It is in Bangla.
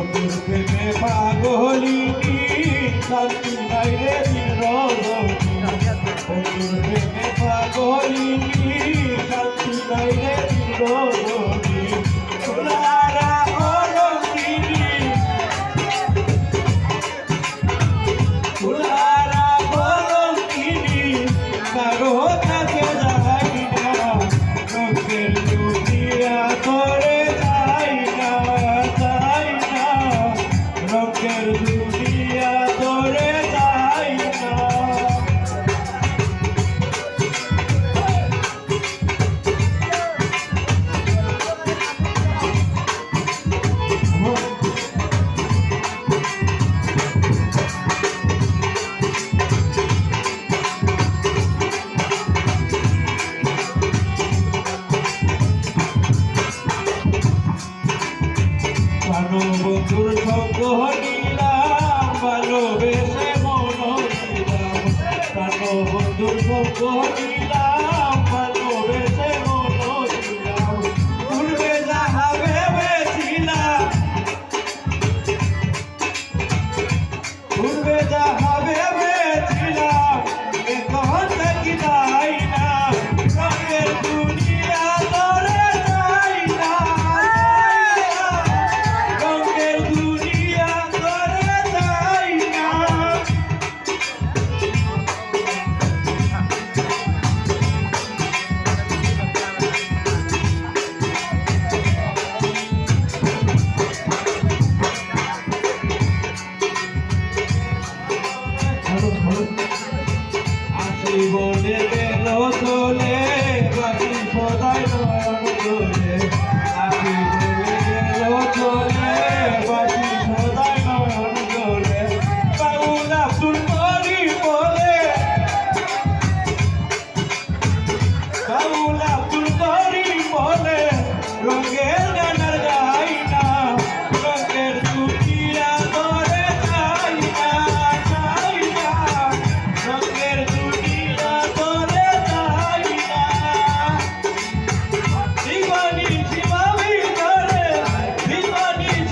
বন্ধুর প্রেমে পাগলিনী শান্তি নাই রে দিন রজনী বন্ধুর প্রেমে পাগলিনী শান্তি নাই রে দিন রজনী ফুলারা অলঙ্কিনী ফুলারা অলঙ্কিনী কারো কাছে যাই না রঙের দুনিয়া করে যাই না রঙের দুনিয়া করে যাই না বন্ধুর সঙ্গ নিলাম ভালোবেসে মন দিলাম বন্ধুর সঙ্গ